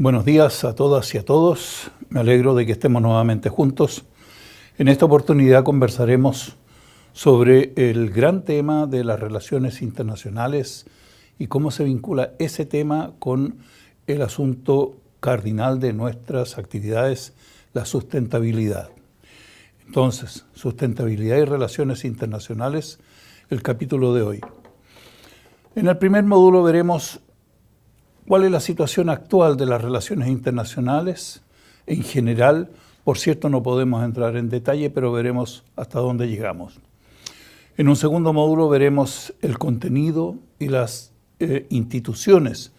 Buenos días a todas y a todos. Me alegro de que estemos nuevamente juntos. En esta oportunidad conversaremos sobre el gran tema de las relaciones internacionales y cómo se vincula ese tema con el asunto cardinal de nuestras actividades, la sustentabilidad. Entonces, sustentabilidad y relaciones internacionales, el capítulo de hoy. En el primer módulo veremos cuál es la situación actual de las relaciones internacionales en general. Por cierto, no podemos entrar en detalle, pero veremos hasta dónde llegamos. En un segundo módulo veremos el contenido y las instituciones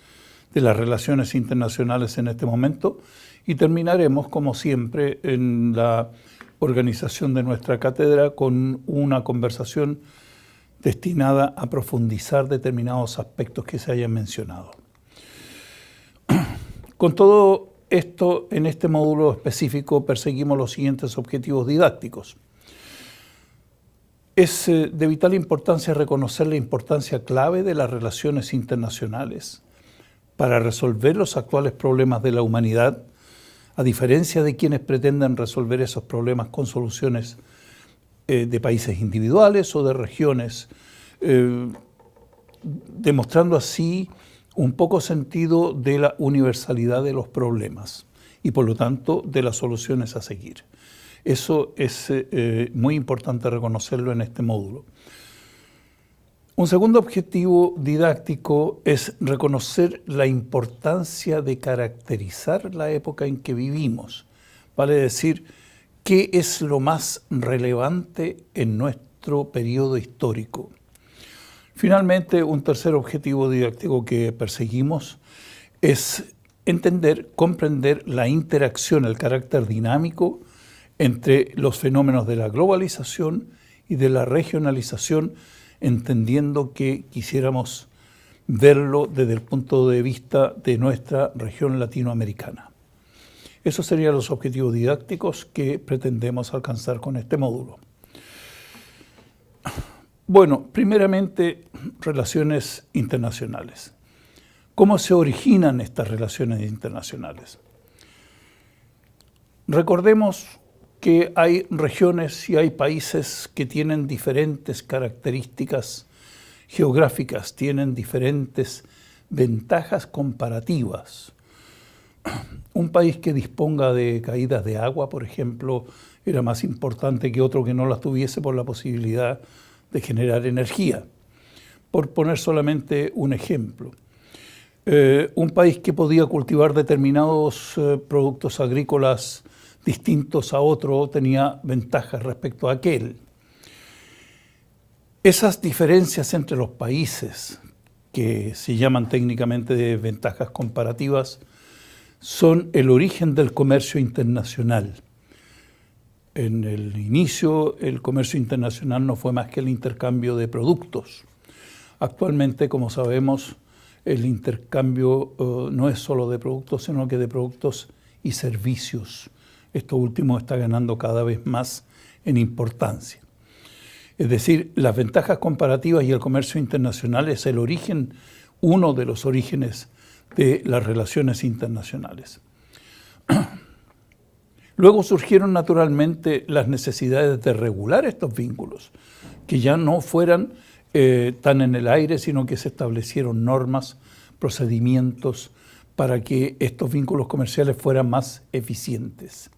de las relaciones internacionales en este momento y terminaremos, como siempre, en la organización de nuestra cátedra con una conversación destinada a profundizar determinados aspectos que se hayan mencionado. Con todo esto, en este módulo específico perseguimos los siguientes objetivos didácticos. Es de vital importancia reconocer la importancia clave de las relaciones internacionales para resolver los actuales problemas de la humanidad, a diferencia de quienes pretenden resolver esos problemas con soluciones de países individuales o de regiones, demostrando así un poco sentido de la universalidad de los problemas y por lo tanto de las soluciones a seguir. Eso es muy importante reconocerlo en este módulo. Un segundo objetivo didáctico es reconocer la importancia de caracterizar la época en que vivimos, vale decir, qué es lo más relevante en nuestro periodo histórico. Finalmente, un tercer objetivo didáctico que perseguimos es entender, comprender la interacción, el carácter dinámico entre los fenómenos de la globalización y de la regionalización, entendiendo que quisiéramos verlo desde el punto de vista de nuestra región latinoamericana. Esos serían los objetivos didácticos que pretendemos alcanzar con este módulo. Bueno, primeramente, relaciones internacionales. ¿Cómo se originan estas relaciones internacionales? Recordemos que hay regiones y hay países que tienen diferentes características geográficas, tienen diferentes ventajas comparativas. Un país que disponga de caídas de agua, por ejemplo, era más importante que otro que no las tuviese por la posibilidad de generar energía, por poner solamente un ejemplo. Un país que podía cultivar determinados productos agrícolas distintos a otro tenía ventajas respecto a aquel. Esas diferencias entre los países, que se llaman técnicamente de ventajas comparativas, son el origen del comercio internacional. En el inicio, el comercio internacional no fue más que el intercambio de productos. Actualmente, como sabemos, el intercambio no es solo de productos, sino que de productos y servicios. Esto último está ganando cada vez más en importancia. Es decir, las ventajas comparativas y el comercio internacional es el origen, uno de los orígenes de las relaciones internacionales. Luego surgieron naturalmente las necesidades de regular estos vínculos, que ya no fueran tan en el aire, sino que se establecieron normas, procedimientos para que estos vínculos comerciales fueran más eficientes.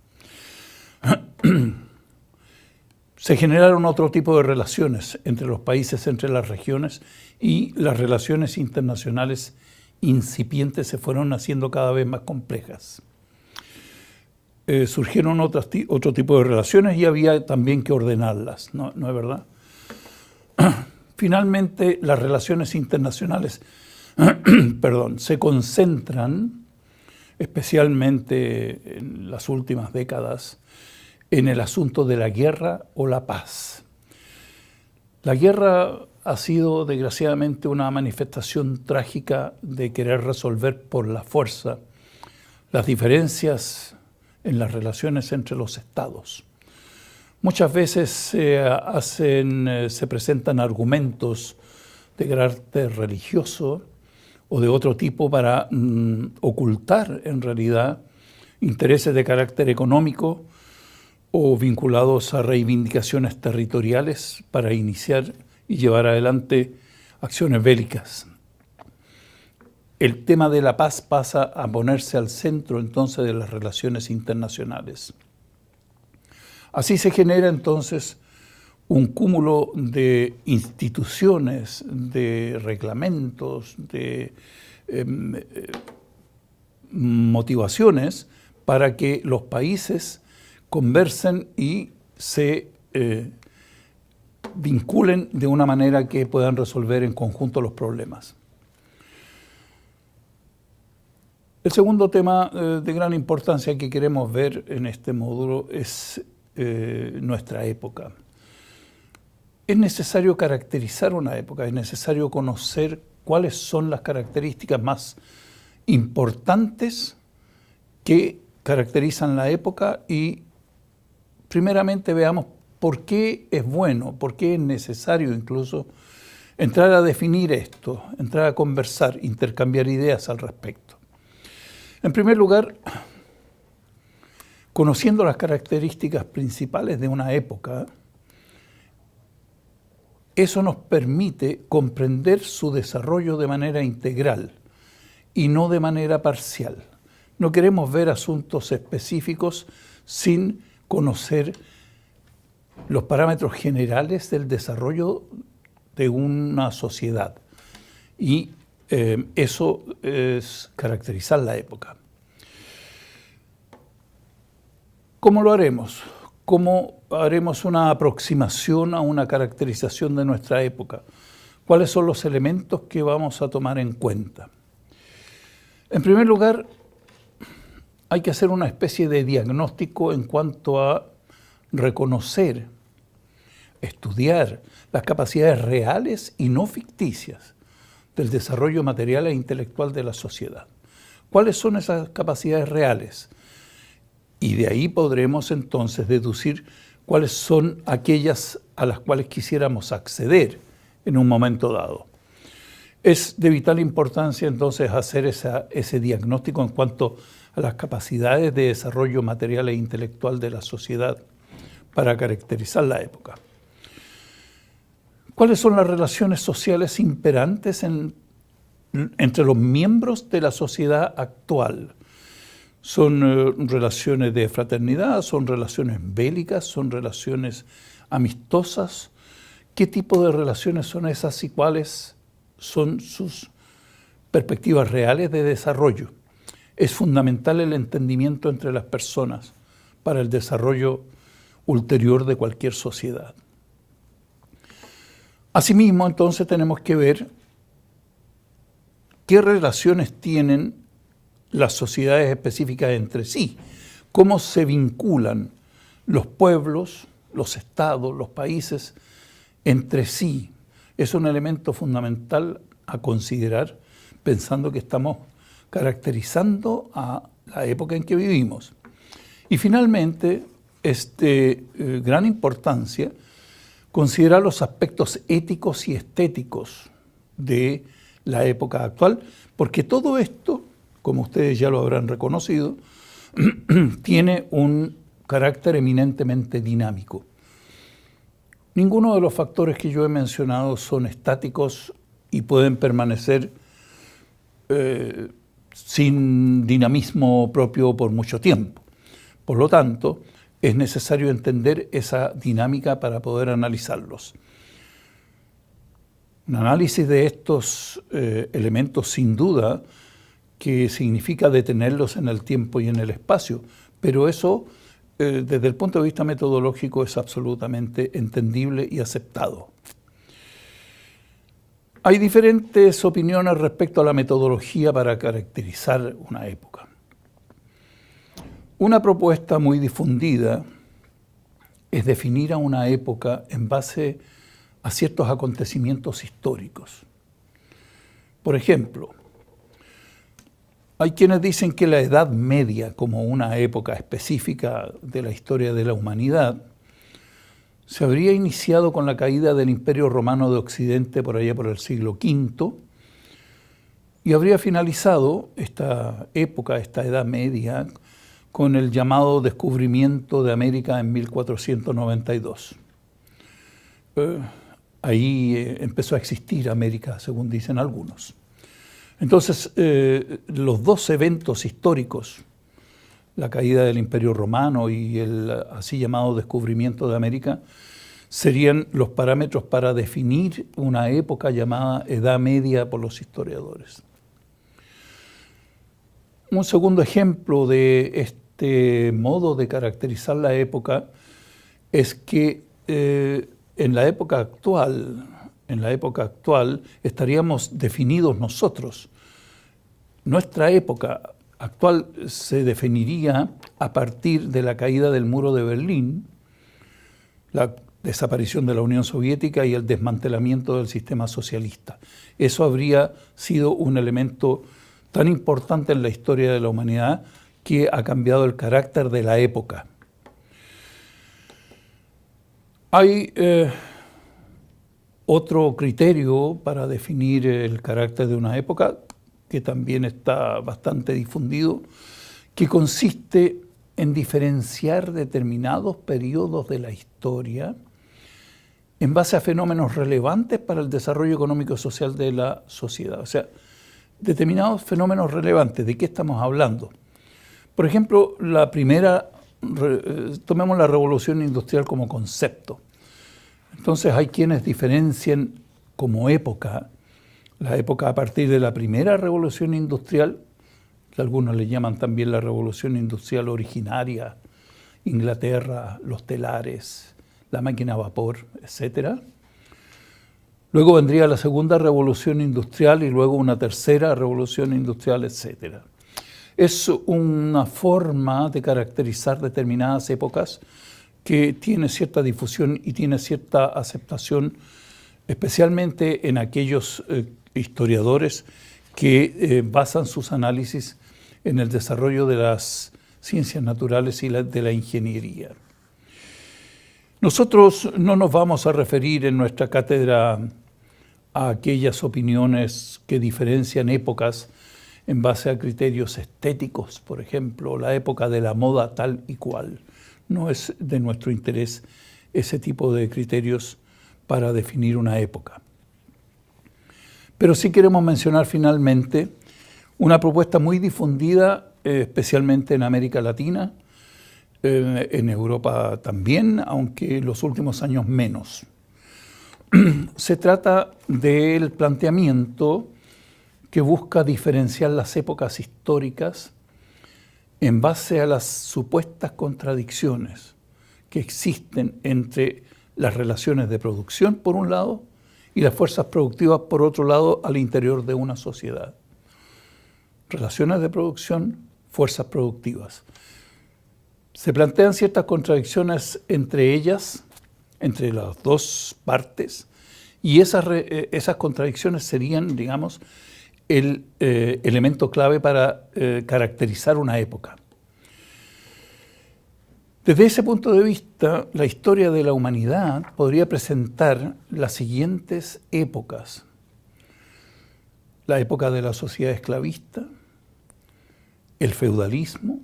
Se generaron otro tipo de relaciones entre los países, entre las regiones, y las relaciones internacionales incipientes se fueron haciendo cada vez más complejas. Surgieron otro tipo de relaciones y había también que ordenarlas, ¿no es verdad? Finalmente, las relaciones internacionales se concentran, especialmente en las últimas décadas, en el asunto de la guerra o la paz. La guerra ha sido, desgraciadamente, una manifestación trágica de querer resolver por la fuerza las diferencias en las relaciones entre los estados. Muchas veces se presentan argumentos de carácter religioso o de otro tipo para ocultar en realidad intereses de carácter económico o vinculados a reivindicaciones territoriales para iniciar y llevar adelante acciones bélicas. El tema de la paz pasa a ponerse al centro entonces de las relaciones internacionales. Así se genera entonces un cúmulo de instituciones, de reglamentos, de motivaciones para que los países conversen y se vinculen de una manera que puedan resolver en conjunto los problemas. El segundo tema de gran importancia que queremos ver en este módulo es nuestra época. Es necesario caracterizar una época, es necesario conocer cuáles son las características más importantes que caracterizan la época y primeramente veamos por qué es bueno, por qué es necesario incluso entrar a definir esto, entrar a conversar, intercambiar ideas al respecto. En primer lugar, conociendo las características principales de una época, eso nos permite comprender su desarrollo de manera integral y no de manera parcial. No queremos ver asuntos específicos sin conocer los parámetros generales del desarrollo de una sociedad. Y eso es caracterizar la época. ¿Cómo lo haremos? ¿Cómo haremos una aproximación a una caracterización de nuestra época? ¿Cuáles son los elementos que vamos a tomar en cuenta? En primer lugar, hay que hacer una especie de diagnóstico en cuanto a reconocer, estudiar las capacidades reales y no ficticias del desarrollo material e intelectual de la sociedad. ¿Cuáles son esas capacidades reales? Y de ahí podremos entonces deducir cuáles son aquellas a las cuales quisiéramos acceder en un momento dado. Es de vital importancia entonces hacer ese diagnóstico en cuanto a las capacidades de desarrollo material e intelectual de la sociedad para caracterizar la época. ¿Cuáles son las relaciones sociales imperantes entre los miembros de la sociedad actual? ¿Son relaciones de fraternidad? ¿Son relaciones bélicas? ¿Son relaciones amistosas? ¿Qué tipo de relaciones son esas y cuáles son sus perspectivas reales de desarrollo? Es fundamental el entendimiento entre las personas para el desarrollo ulterior de cualquier sociedad. Asimismo, entonces, tenemos que ver qué relaciones tienen las sociedades específicas entre sí, cómo se vinculan los pueblos, los estados, los países entre sí. Es un elemento fundamental a considerar pensando que estamos caracterizando a la época en que vivimos. Y finalmente, gran importancia, considerar los aspectos éticos y estéticos de la época actual, porque todo esto, como ustedes ya lo habrán reconocido, tiene un carácter eminentemente dinámico. Ninguno de los factores que yo he mencionado son estáticos y pueden permanecer sin dinamismo propio por mucho tiempo. Por lo tanto, es necesario entender esa dinámica para poder analizarlos. Un análisis de estos elementos, sin duda, que significa detenerlos en el tiempo y en el espacio, pero eso, desde el punto de vista metodológico, es absolutamente entendible y aceptado. Hay diferentes opiniones respecto a la metodología para caracterizar una época. Una propuesta muy difundida es definir a una época en base a ciertos acontecimientos históricos. Por ejemplo, hay quienes dicen que la Edad Media, como una época específica de la historia de la humanidad, se habría iniciado con la caída del Imperio Romano de Occidente por allá por el siglo V y habría finalizado esta época, esta Edad Media, con el llamado descubrimiento de América en 1492. Ahí empezó a existir América, según dicen algunos. Entonces, los dos eventos históricos, la caída del Imperio Romano y el así llamado descubrimiento de América, serían los parámetros para definir una época llamada Edad Media por los historiadores. Un segundo ejemplo de este modo de caracterizar la época es que en la época actual estaríamos definidos nosotros. Nuestra época actual se definiría a partir de la caída del muro de Berlín, la desaparición de la Unión Soviética y el desmantelamiento del sistema socialista. Eso habría sido un elemento tan importante en la historia de la humanidad que ha cambiado el carácter de la época. Hay otro criterio para definir el carácter de una época que también está bastante difundido, que consiste en diferenciar determinados periodos de la historia en base a fenómenos relevantes para el desarrollo económico y social de la sociedad. O sea, determinados fenómenos relevantes. ¿De qué estamos hablando? Por ejemplo, tomemos la revolución industrial como concepto. Entonces hay quienes diferencian como época, la época a partir de la primera revolución industrial, que algunos le llaman también la revolución industrial originaria, Inglaterra, los telares, la máquina a vapor, etc. Luego vendría la segunda revolución industrial y luego una tercera revolución industrial, etc. Es una forma de caracterizar determinadas épocas que tiene cierta difusión y tiene cierta aceptación, especialmente en aquellos historiadores que basan sus análisis en el desarrollo de las ciencias naturales y de la ingeniería. Nosotros no nos vamos a referir en nuestra cátedra a aquellas opiniones que diferencian épocas en base a criterios estéticos, por ejemplo, la época de la moda tal y cual. No es de nuestro interés ese tipo de criterios para definir una época. Pero sí queremos mencionar finalmente una propuesta muy difundida, especialmente en América Latina, en Europa también, aunque en los últimos años menos. Se trata del planteamiento que busca diferenciar las épocas históricas en base a las supuestas contradicciones que existen entre las relaciones de producción, por un lado, y las fuerzas productivas, por otro lado, al interior de una sociedad. Relaciones de producción, fuerzas productivas. Se plantean ciertas contradicciones entre ellas, entre las dos partes, y esas contradicciones serían, digamos, el elemento clave para caracterizar una época. Desde ese punto de vista, la historia de la humanidad podría presentar las siguientes épocas. La época de la sociedad esclavista, el feudalismo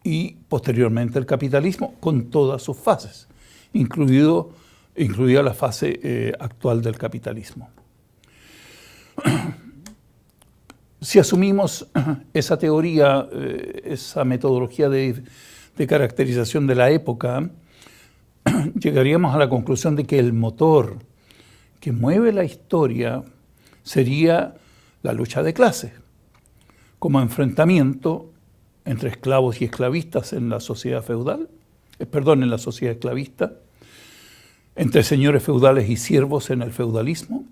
y posteriormente el capitalismo, con todas sus fases, incluida la fase actual del capitalismo. Si asumimos esa teoría, esa metodología de caracterización de la época, llegaríamos a la conclusión de que el motor que mueve la historia sería la lucha de clases, como enfrentamiento entre esclavos y esclavistas en la sociedad feudal, en la sociedad esclavista, entre señores feudales y siervos en el feudalismo,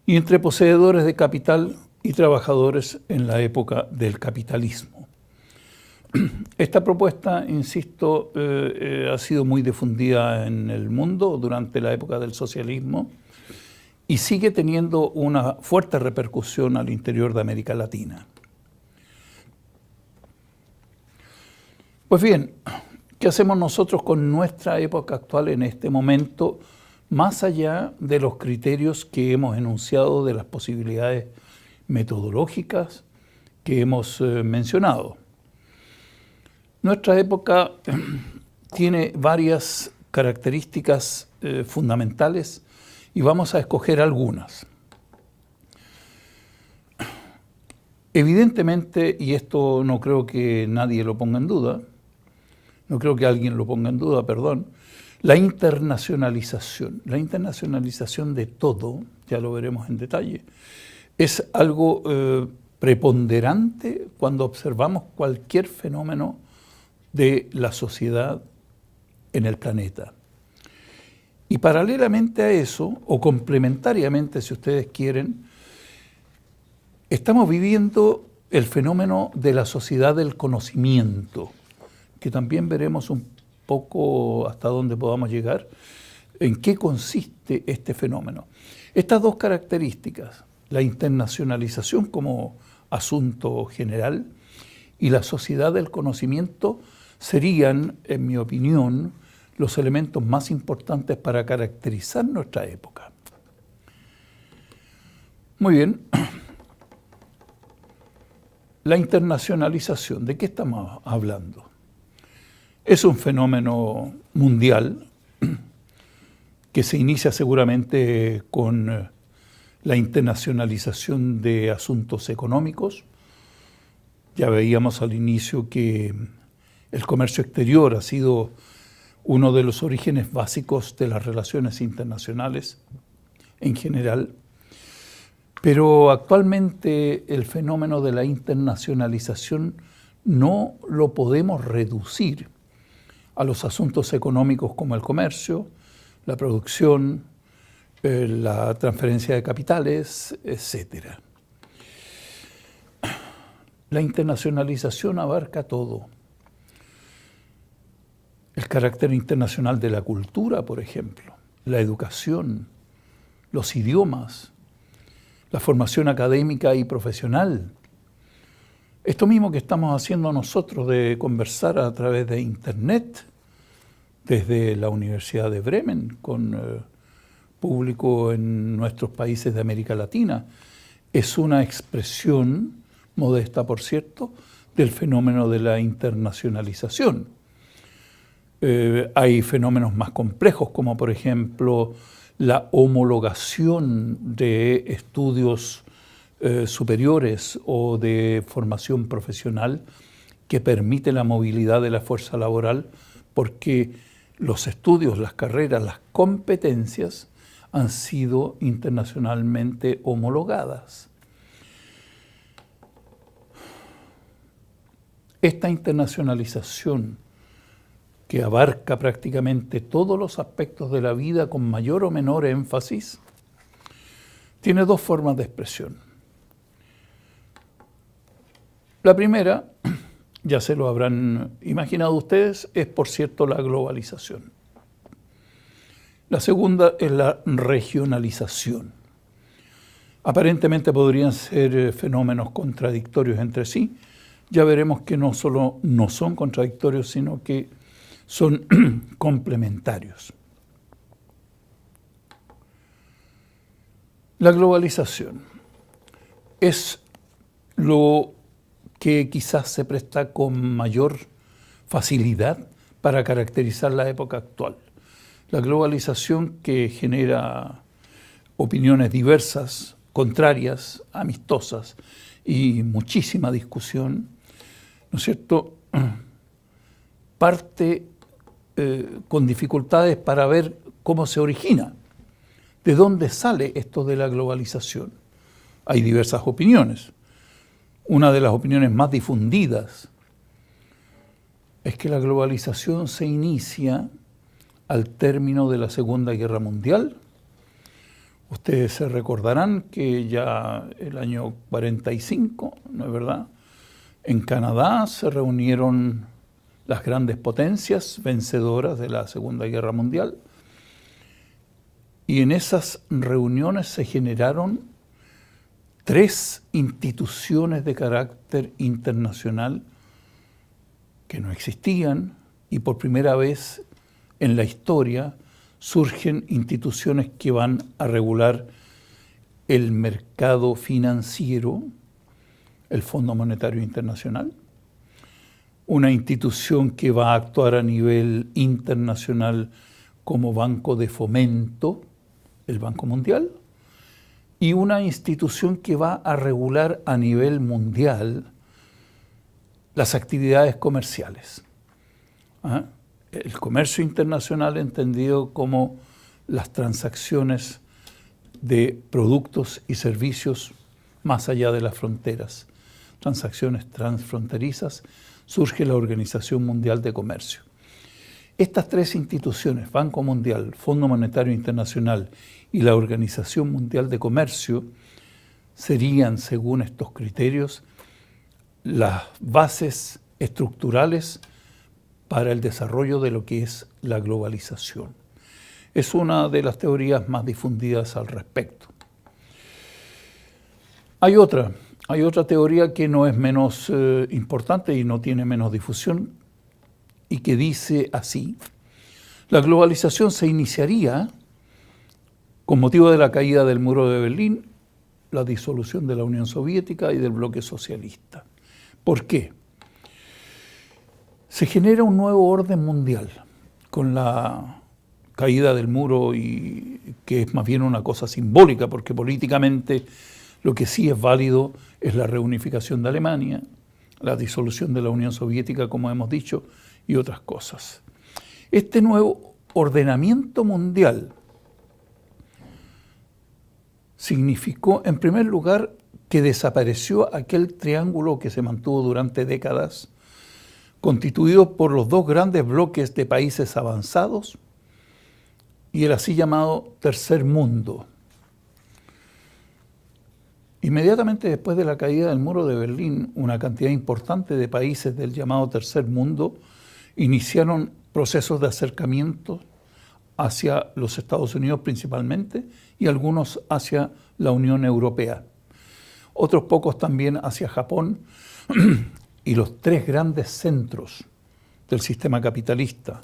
y entre poseedores de capital y trabajadores en la época del capitalismo. Esta propuesta, insisto, ha sido muy difundida en el mundo durante la época del socialismo y sigue teniendo una fuerte repercusión al interior de América Latina. Pues bien, ¿qué hacemos nosotros con nuestra época actual en este momento, más allá de los criterios que hemos enunciado de las posibilidades metodológicas que hemos mencionado. Nuestra época tiene varias características fundamentales y vamos a escoger algunas. Evidentemente, y esto no creo que nadie lo ponga en duda, no creo que alguien lo ponga en duda, perdón, la internacionalización de todo, ya lo veremos en detalle, es algo preponderante cuando observamos cualquier fenómeno de la sociedad en el planeta. Y paralelamente a eso, o complementariamente si ustedes quieren, estamos viviendo el fenómeno de la sociedad del conocimiento, que también veremos un poco hasta dónde podamos llegar, en qué consiste este fenómeno. Estas dos características, la internacionalización como asunto general y la sociedad del conocimiento, serían, en mi opinión, los elementos más importantes para caracterizar nuestra época. Muy bien. La internacionalización, ¿de qué estamos hablando? Es un fenómeno mundial que se inicia seguramente con la internacionalización de asuntos económicos. Ya veíamos al inicio que el comercio exterior ha sido uno de los orígenes básicos de las relaciones internacionales en general. Pero actualmente el fenómeno de la internacionalización no lo podemos reducir a los asuntos económicos como el comercio, la producción, la transferencia de capitales, etc. La internacionalización abarca todo. El carácter internacional de la cultura, por ejemplo, la educación, los idiomas, la formación académica y profesional. Esto mismo que estamos haciendo nosotros de conversar a través de Internet, desde la Universidad de Bremen, con público en nuestros países de América Latina, es una expresión, modesta por cierto, del fenómeno de la internacionalización. Hay fenómenos más complejos, como por ejemplo la homologación de estudios superiores o de formación profesional que permite la movilidad de la fuerza laboral, porque los estudios, las carreras, las competencias han sido internacionalmente homologadas. Esta internacionalización, que abarca prácticamente todos los aspectos de la vida con mayor o menor énfasis, tiene dos formas de expresión. La primera, ya se lo habrán imaginado ustedes, es por cierto la globalización. La segunda es la regionalización. Aparentemente podrían ser fenómenos contradictorios entre sí. Ya veremos que no solo no son contradictorios, sino que son complementarios. La globalización es lo que quizás se presta con mayor facilidad para caracterizar la época actual. La globalización que genera opiniones diversas, contrarias, amistosas y muchísima discusión, ¿no es cierto?, parte con dificultades para ver cómo se origina, de dónde sale esto de la globalización. Hay diversas opiniones. Una de las opiniones más difundidas es que la globalización se inicia al término de la Segunda Guerra Mundial. Ustedes se recordarán que ya el año 45, ¿no es verdad?, en Canadá se reunieron las grandes potencias vencedoras de la Segunda Guerra Mundial, y en esas reuniones se generaron 3 instituciones de carácter internacional que no existían, y por primera vez en la historia surgen instituciones que van a regular el mercado financiero, el Fondo Monetario Internacional, una institución que va a actuar a nivel internacional como banco de fomento, el Banco Mundial, y una institución que va a regular a nivel mundial las actividades comerciales. El comercio internacional entendido como las transacciones de productos y servicios más allá de las fronteras, transacciones transfronterizas, surge la Organización Mundial de Comercio. Estas tres instituciones, Banco Mundial, Fondo Monetario Internacional y la Organización Mundial de Comercio, serían, según estos criterios, las bases estructurales para el desarrollo de lo que es la globalización. Es una de las teorías más difundidas al respecto. Hay otra teoría que no es menos importante y no tiene menos difusión y que dice así: la globalización se iniciaría con motivo de la caída del muro de Berlín, la disolución de la Unión Soviética y del bloque socialista. ¿Por qué? Se genera un nuevo orden mundial con la caída del muro, y que es más bien una cosa simbólica, porque políticamente lo que sí es válido es la reunificación de Alemania, la disolución de la Unión Soviética, como hemos dicho, y otras cosas. Este nuevo ordenamiento mundial significó, en primer lugar, que desapareció aquel triángulo que se mantuvo durante décadas, constituido por los dos grandes bloques de países avanzados y el así llamado Tercer Mundo. Inmediatamente después de la caída del muro de Berlín, una cantidad importante de países del llamado Tercer Mundo iniciaron procesos de acercamiento hacia los Estados Unidos principalmente y algunos hacia la Unión Europea. Otros pocos también hacia Japón y los tres grandes centros del sistema capitalista,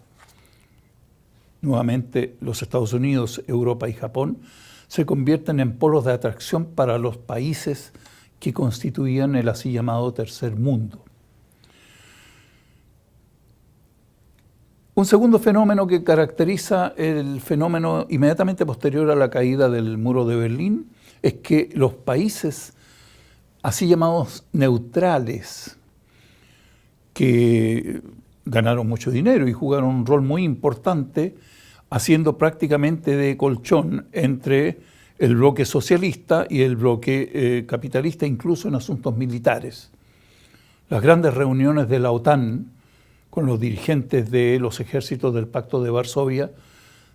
nuevamente los Estados Unidos, Europa y Japón, se convierten en polos de atracción para los países que constituían el así llamado Tercer Mundo. Un segundo fenómeno que caracteriza el fenómeno inmediatamente posterior a la caída del muro de Berlín es que los países así llamados neutrales, que ganaron mucho dinero y jugaron un rol muy importante, haciendo prácticamente de colchón entre el bloque socialista y el bloque capitalista, incluso en asuntos militares. Las grandes reuniones de la OTAN con los dirigentes de los ejércitos del Pacto de Varsovia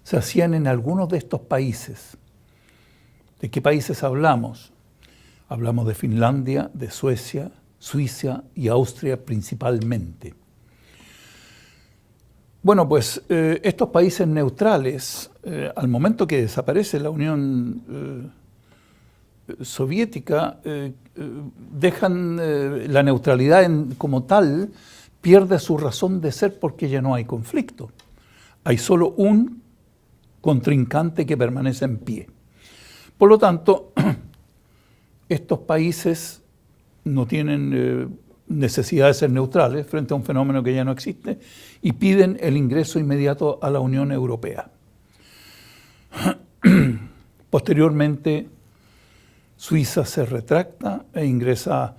se hacían en algunos de estos países. ¿De qué países hablamos? Hablamos de Finlandia, de Suecia, Suiza y Austria principalmente. Bueno, pues estos países neutrales, al momento que desaparece la Unión Soviética, dejan la neutralidad como tal, pierde su razón de ser porque ya no hay conflicto. Hay solo un contrincante que permanece en pie. Por lo tanto, estos países no tienen necesidad de ser neutrales frente a un fenómeno que ya no existe y piden el ingreso inmediato a la Unión Europea. Posteriormente, Suiza se retracta e ingresa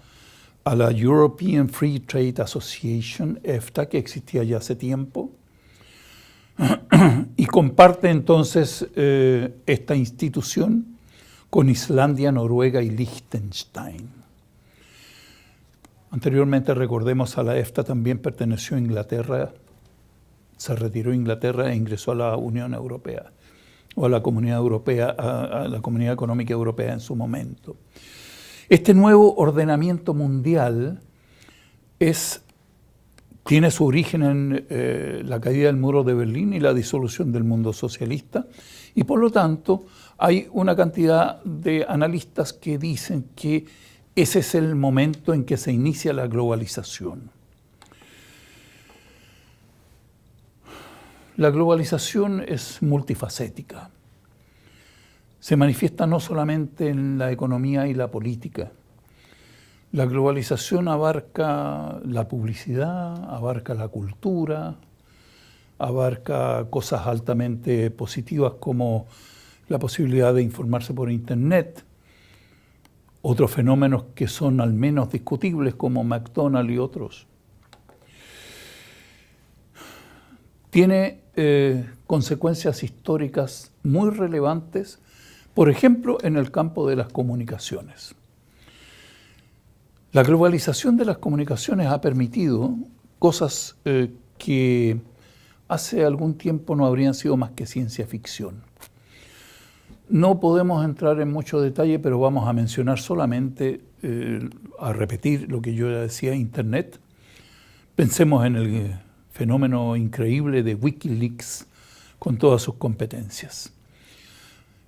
a la European Free Trade Association, EFTA, que existía ya hace tiempo, y comparte entonces esta institución con Islandia, Noruega y Liechtenstein. Anteriormente, recordemos, a la EFTA también perteneció Inglaterra, se retiró Inglaterra e ingresó a la Unión Europea, o a la Comunidad Europea, a la Comunidad Económica Europea en su momento. Este nuevo ordenamiento mundial tiene su origen en la caída del muro de Berlín y la disolución del mundo socialista, y por lo tanto hay una cantidad de analistas que dicen que ese es el momento en que se inicia la globalización. La globalización es multifacética. se manifiesta no solamente en la economía y la política. La globalización abarca la publicidad, abarca la cultura, abarca cosas altamente positivas como la posibilidad de informarse por Internet, otros fenómenos que son al menos discutibles como McDonald's y otros. Tiene consecuencias históricas muy relevantes, por ejemplo, en el campo de las comunicaciones. La globalización de las comunicaciones ha permitido cosas que hace algún tiempo no habrían sido más que ciencia ficción. No podemos entrar en mucho detalle, pero vamos a mencionar solamente, a repetir lo que yo ya decía, Internet. Pensemos en el fenómeno increíble de Wikileaks con todas sus competencias.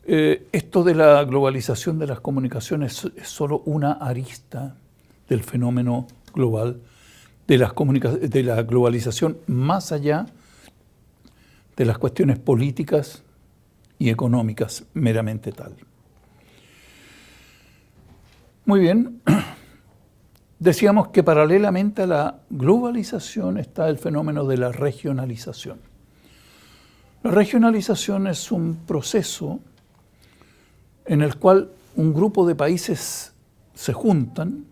Esto de la globalización de las comunicaciones es solo una arista del fenómeno global de la globalización más allá de las cuestiones políticas y económicas meramente tal. Muy bien, decíamos que paralelamente a la globalización está el fenómeno de la regionalización. La regionalización es un proceso en el cual un grupo de países se juntan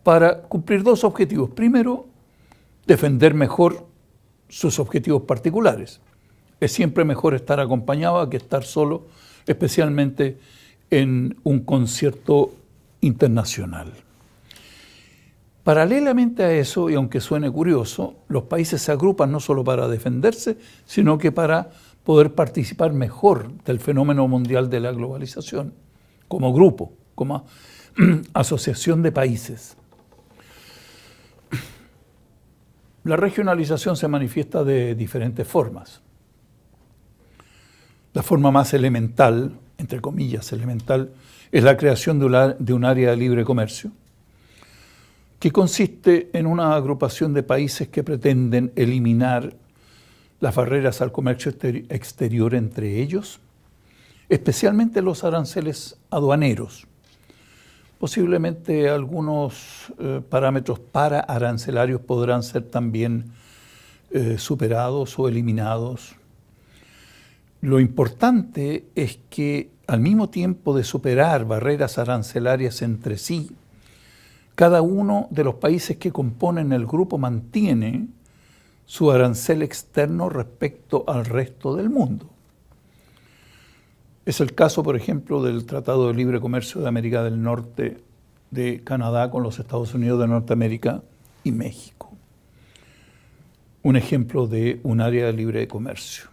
para cumplir dos objetivos. Primero, defender mejor sus objetivos particulares. Es siempre mejor estar acompañado que estar solo, especialmente en un concierto internacional. Paralelamente a eso, y aunque suene curioso, los países se agrupan no solo para defenderse, sino que para poder participar mejor del fenómeno mundial de la globalización, como grupo, como asociación de países. La regionalización se manifiesta de diferentes formas. La forma más elemental, entre comillas elemental, es la creación de un área de libre comercio, que consiste en una agrupación de países que pretenden eliminar las barreras al comercio exterior entre ellos, especialmente los aranceles aduaneros. Posiblemente algunos parámetros pararancelarios podrán ser también superados o eliminados. Lo importante es que al mismo tiempo de superar barreras arancelarias entre sí, cada uno de los países que componen el grupo mantiene su arancel externo respecto al resto del mundo. Es el caso, por ejemplo, del Tratado de Libre Comercio de América del Norte de Canadá con los Estados Unidos de Norteamérica y México. Un ejemplo de un área de libre comercio.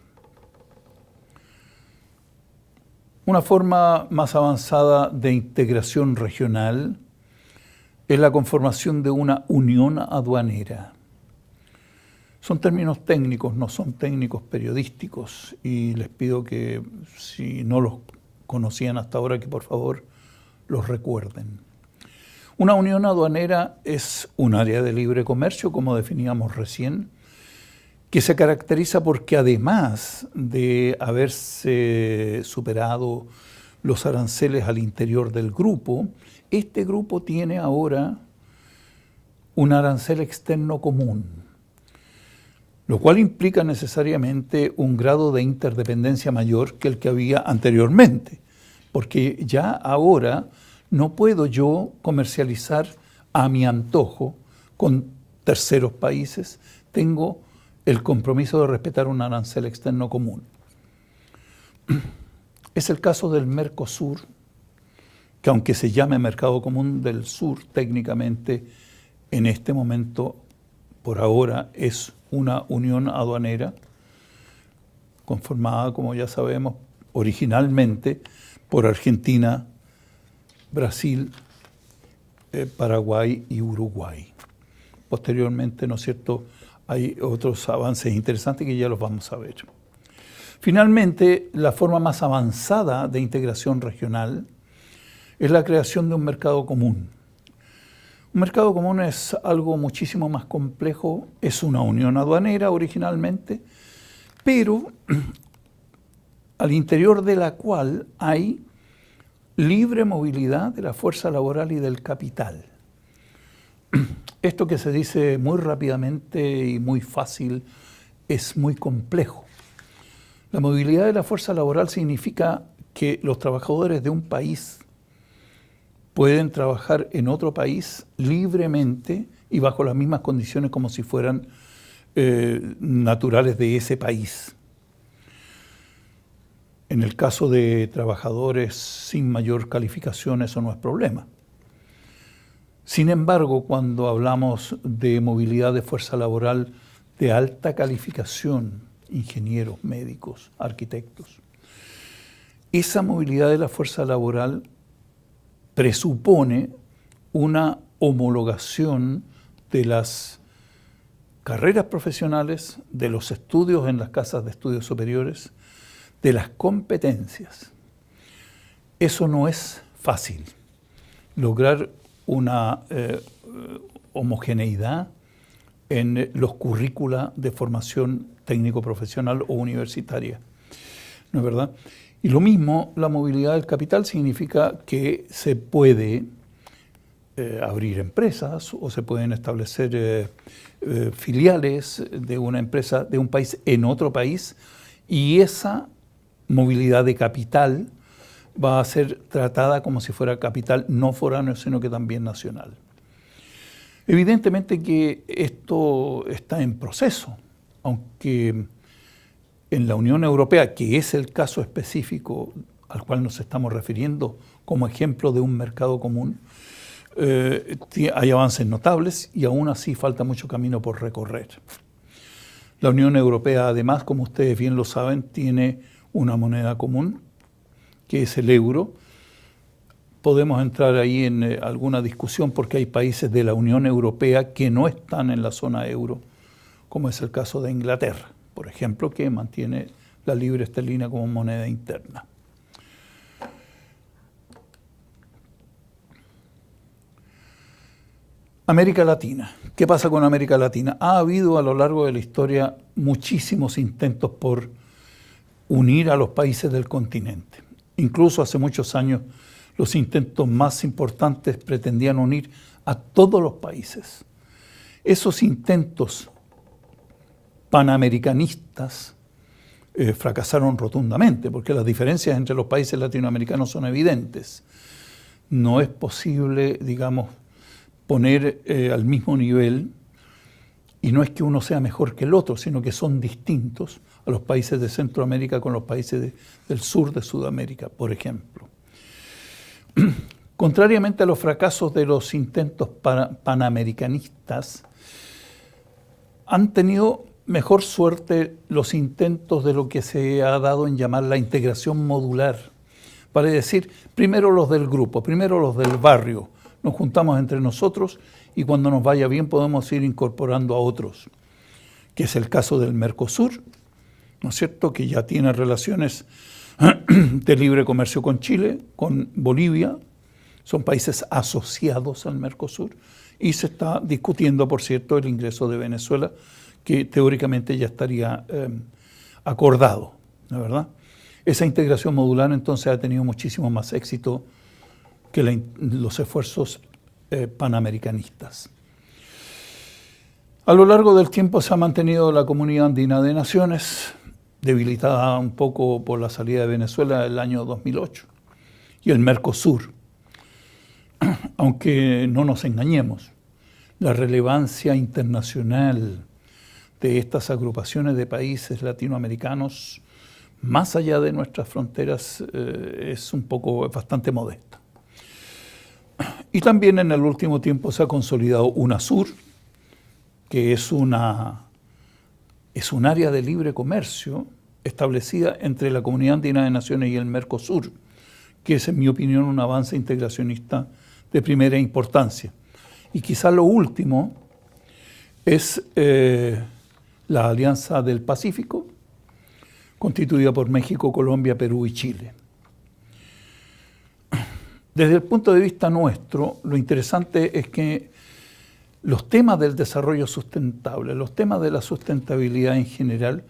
Una forma más avanzada de integración regional es la conformación de una unión aduanera. Son términos técnicos, no son técnicos periodísticos, y les pido que si no los conocían hasta ahora, que por favor los recuerden. Una unión aduanera es un área de libre comercio, como definíamos recién, que se caracteriza porque además de haberse superado los aranceles al interior del grupo, este grupo tiene ahora un arancel externo común, lo cual implica necesariamente un grado de interdependencia mayor que el que había anteriormente, porque ya ahora no puedo yo comercializar a mi antojo con terceros países, tengo el compromiso de respetar un arancel externo común. Es el caso del Mercosur, que aunque se llame Mercado Común del Sur, técnicamente en este momento, por ahora, es una unión aduanera conformada, como ya sabemos, originalmente por Argentina, Brasil, Paraguay y Uruguay. Posteriormente, ¿no es cierto?, hay otros avances interesantes que ya los vamos a ver. Finalmente, la forma más avanzada de integración regional es la creación de un mercado común. Un mercado común es algo muchísimo más complejo, es una unión aduanera originalmente, pero al interior de la cual hay libre movilidad de la fuerza laboral y del capital. Esto que se dice muy rápidamente y muy fácil es muy complejo. La movilidad de la fuerza laboral significa que los trabajadores de un país pueden trabajar en otro país libremente y bajo las mismas condiciones como si fueran naturales de ese país. En el caso de trabajadores sin mayor calificación, eso no es problema. Sin embargo, cuando hablamos de movilidad de fuerza laboral de alta calificación, ingenieros, médicos, arquitectos, esa movilidad de la fuerza laboral presupone una homologación de las carreras profesionales, de los estudios en las casas de estudios superiores, de las competencias. Eso no es fácil. Lograr una homogeneidad en los currícula de formación técnico-profesional o universitaria, ¿no es verdad? Y lo mismo, la movilidad del capital significa que se puede abrir empresas o se pueden establecer filiales de una empresa de un país en otro país, y esa movilidad de capital va a ser tratada como si fuera capital no foráneo, sino que también nacional. Evidentemente que esto está en proceso, aunque en la Unión Europea, que es el caso específico al cual nos estamos refiriendo como ejemplo de un mercado común, hay avances notables y aún así falta mucho camino por recorrer. La Unión Europea, además, como ustedes bien lo saben, tiene una moneda común, que es el euro. Podemos entrar ahí en alguna discusión porque hay países de la Unión Europea que no están en la zona euro, como es el caso de Inglaterra, por ejemplo, que mantiene la libra esterlina como moneda interna. América Latina. ¿Qué pasa con América Latina? Ha habido a lo largo de la historia muchísimos intentos por unir a los países del continente. Incluso hace muchos años los intentos más importantes pretendían unir a todos los países. Esos intentos panamericanistas fracasaron rotundamente, porque las diferencias entre los países latinoamericanos son evidentes. No es posible, digamos, poner al mismo nivel, y no es que uno sea mejor que el otro, sino que son distintos a los países de Centroamérica con los países del sur de Sudamérica, por ejemplo. Contrariamente a los fracasos de los intentos panamericanistas, han tenido mejor suerte los intentos de lo que se ha dado en llamar la integración modular. Vale decir, primero los del grupo, primero los del barrio, nos juntamos entre nosotros y cuando nos vaya bien podemos ir incorporando a otros, que es el caso del Mercosur, ¿no es cierto?, que ya tiene relaciones de libre comercio con Chile, con Bolivia, son países asociados al Mercosur, y se está discutiendo, por cierto, el ingreso de Venezuela, que teóricamente ya estaría acordado, ¿no es verdad? Esa integración modular entonces ha tenido muchísimo más éxito que los esfuerzos panamericanistas. A lo largo del tiempo se ha mantenido la Comunidad Andina de Naciones, debilitada un poco por la salida de Venezuela en el año 2008, y el Mercosur. Aunque no nos engañemos, la relevancia internacional de estas agrupaciones de países latinoamericanos, más allá de nuestras fronteras, es bastante modesta. Y también en el último tiempo se ha consolidado UNASUR, que es un área de libre comercio establecida entre la Comunidad Andina de Naciones y el Mercosur, que es, en mi opinión, un avance integracionista de primera importancia. Y quizá lo último es la Alianza del Pacífico, constituida por México, Colombia, Perú y Chile. Desde el punto de vista nuestro, lo interesante es que los temas del desarrollo sustentable, los temas de la sustentabilidad en general,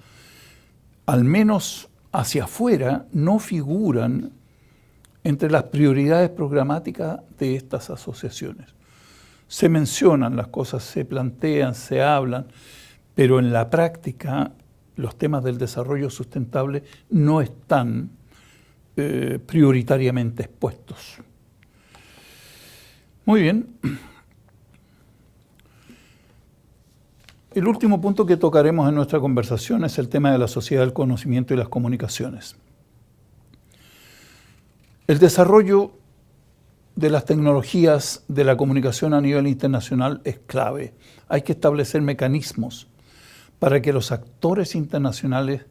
al menos hacia afuera no figuran entre las prioridades programáticas de estas asociaciones. Se mencionan las cosas, se plantean, se hablan, pero en la práctica los temas del desarrollo sustentable no están prioritariamente expuestos. Muy bien. El último punto que tocaremos en nuestra conversación es el tema de la sociedad del conocimiento y las comunicaciones. El desarrollo de las tecnologías de la comunicación a nivel internacional es clave. Hay que establecer mecanismos para que los actores internacionales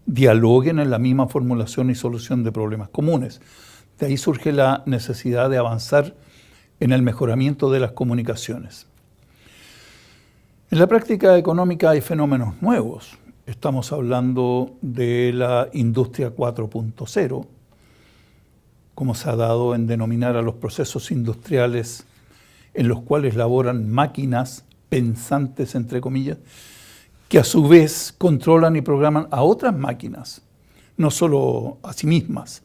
dialoguen en la misma formulación y solución de problemas comunes. De ahí surge la necesidad de avanzar en el mejoramiento de las comunicaciones. En la práctica económica hay fenómenos nuevos. Estamos hablando de la industria 4.0, como se ha dado en denominar a los procesos industriales en los cuales laboran máquinas pensantes, entre comillas, que a su vez controlan y programan a otras máquinas, no solo a sí mismas.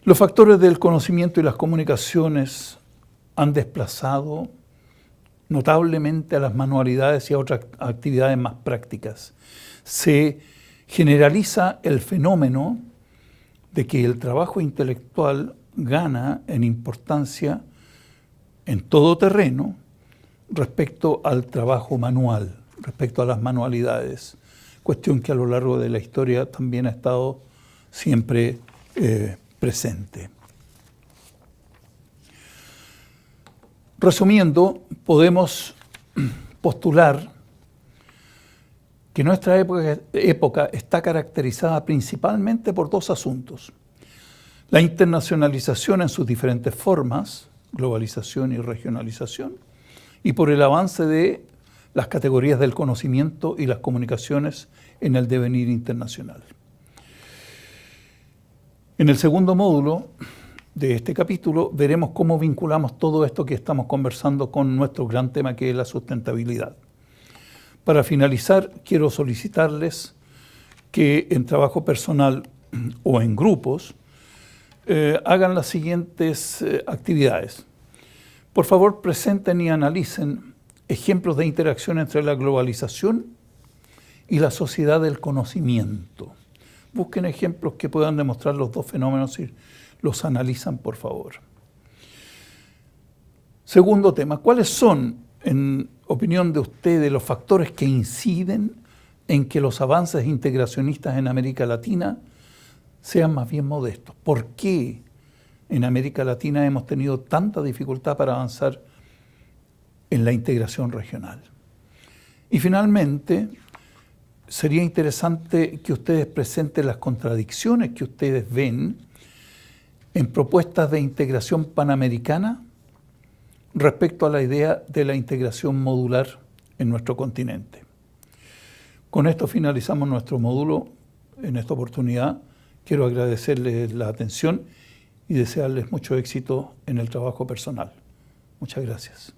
Los factores del conocimiento y las comunicaciones han desplazado notablemente a las manualidades y a otras actividades más prácticas. Se generaliza el fenómeno de que el trabajo intelectual gana en importancia en todo terreno respecto al trabajo manual, respecto a las manualidades, cuestión que a lo largo de la historia también ha estado siempre presente. Resumiendo, podemos postular que nuestra época está caracterizada principalmente por dos asuntos: la internacionalización en sus diferentes formas, globalización y regionalización, y por el avance de las categorías del conocimiento y las comunicaciones en el devenir internacional. En el segundo módulo de este capítulo veremos cómo vinculamos todo esto que estamos conversando con nuestro gran tema, que es la sustentabilidad. Para finalizar, quiero solicitarles que en trabajo personal o en grupos hagan las siguientes actividades. Por favor, presenten y analicen ejemplos de interacción entre la globalización y la sociedad del conocimiento. Busquen ejemplos que puedan demostrar los dos fenómenos y los analizan, por favor. Segundo tema, ¿cuáles son, en opinión de ustedes, los factores que inciden en que los avances integracionistas en América Latina sean más bien modestos? ¿Por qué en América Latina hemos tenido tanta dificultad para avanzar en la integración regional? Y finalmente, sería interesante que ustedes presenten las contradicciones que ustedes ven en propuestas de integración panamericana respecto a la idea de la integración modular en nuestro continente. Con esto finalizamos nuestro módulo. En esta oportunidad quiero agradecerles la atención y desearles mucho éxito en el trabajo personal. Muchas gracias.